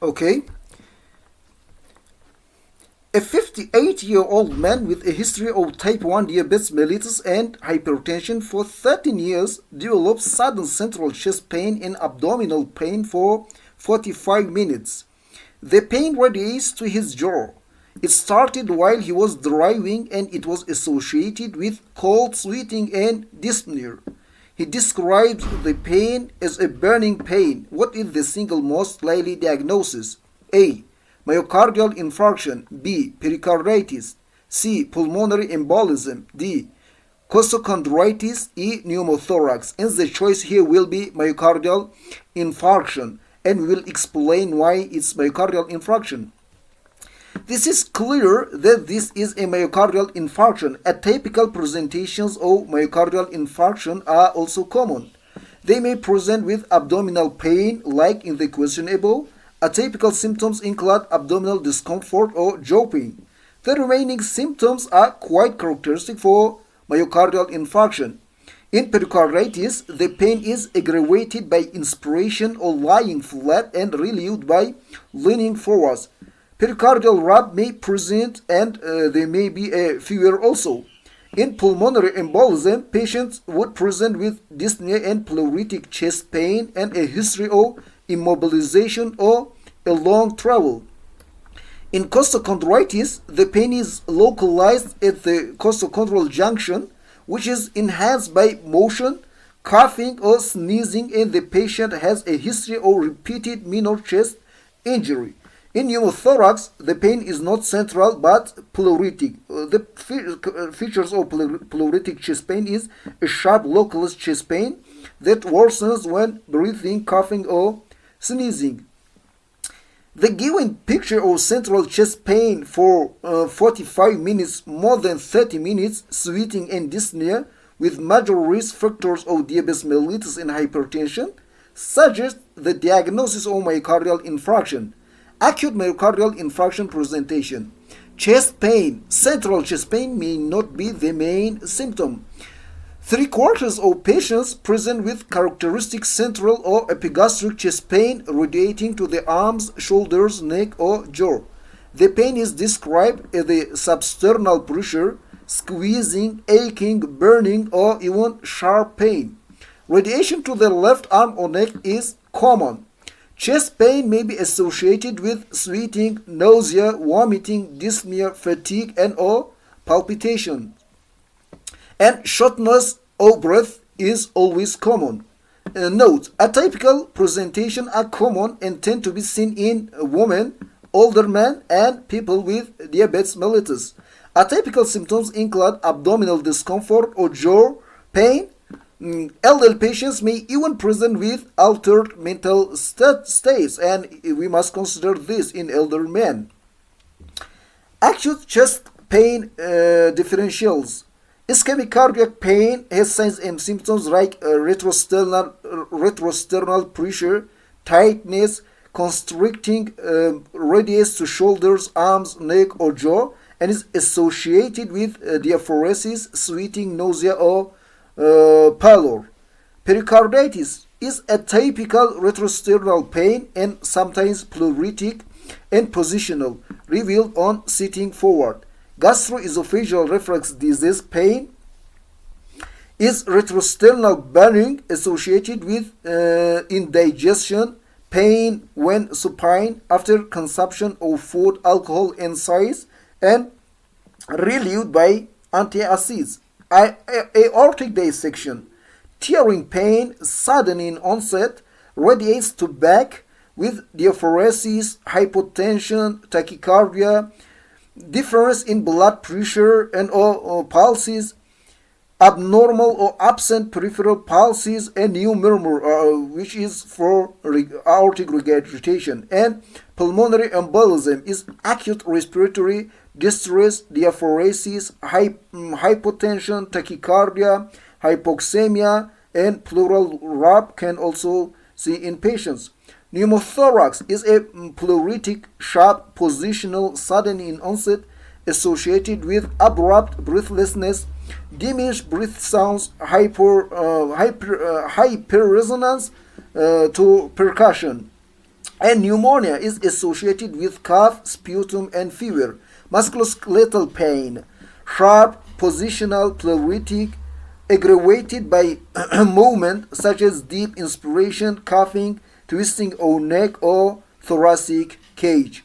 Okay. A 58-year-old man with a history of type 1 diabetes mellitus and hypertension for 13 years developed sudden central chest pain and abdominal pain for 45 minutes. The pain radiates to his jaw. It started while he was driving and it was associated with cold sweating and dyspnea. He describes the pain as a burning pain. What is the single most likely diagnosis? A. Myocardial infarction. B. Pericarditis. C. Pulmonary embolism. D. Costochondritis. E. Pneumothorax. And the choice here will be myocardial infarction. And we will explain why it's myocardial infarction. This is clear that this is a myocardial infarction. Atypical presentations of myocardial infarction are also common. They may present with abdominal pain, like in the question above. Atypical symptoms include abdominal discomfort or jaw pain. The remaining symptoms are quite characteristic for myocardial infarction. In pericarditis, the pain is aggravated by inspiration or lying flat and relieved by leaning forwards. Pericardial rub may present and there may be a fever also. In pulmonary embolism, patients would present with dyspnea and pleuritic chest pain and a history of immobilization or a long travel. In costochondritis, the pain is localized at the costochondral junction, which is enhanced by motion, coughing, or sneezing, and the patient has a history of repeated minor chest injury. In pneumothorax, the pain is not central but pleuritic. The features of pleuritic chest pain is a sharp localized chest pain that worsens when breathing, coughing, or sneezing. The given picture of central chest pain for 45 minutes, more than 30 minutes, sweating and dyspnea with major risk factors of diabetes mellitus and hypertension suggests the diagnosis of myocardial infarction. Acute myocardial infarction presentation. Chest pain, central chest pain may not be the main symptom. 3/4 of patients present with characteristic central or epigastric chest pain radiating to the arms, shoulders, neck, or jaw. The pain is described as the substernal pressure, squeezing, aching, burning, or even sharp pain. Radiation to the left arm or neck is common. Chest pain may be associated with sweating, nausea, vomiting, dyspnea, fatigue, and/or palpitation. And shortness of breath is always common. Note, atypical presentation are common and tend to be seen in women, older men, and people with diabetes mellitus. Atypical symptoms include abdominal discomfort or jaw pain. Elderly patients may even present with altered mental states, and we must consider this in elder men. Acute chest pain differentials. Ischemic cardiac pain has signs and symptoms like retrosternal pressure, tightness, constricting radius to shoulders, arms, neck, or jaw, and is associated with diaphoresis, sweating, nausea, or pallor. Pericarditis is a typical retrosternal pain and sometimes pleuritic and positional, revealed on sitting forward. Gastroesophageal reflux disease pain is retrosternal burning associated with indigestion, pain when supine after consumption of food, alcohol, and size, and relieved by antacids. Aortic dissection. Tearing pain, sudden in onset, radiates to back with diaphoresis, hypotension, tachycardia, difference in blood pressure and/or pulses, abnormal or absent peripheral pulses, and new murmur, which is for aortic regurgitation. And pulmonary embolism is acute respiratory distress, diaphoresis, hypotension, tachycardia, hypoxemia, and pleural rub can also see in patients. Pneumothorax is a pleuritic, sharp, positional, sudden in onset, associated with abrupt breathlessness, diminished breath sounds, hyperresonance to percussion. And pneumonia is associated with cough, sputum, and fever. Musculoskeletal pain, sharp, positional, pleuritic, aggravated by movement such as deep inspiration, coughing, twisting of neck or thoracic cage.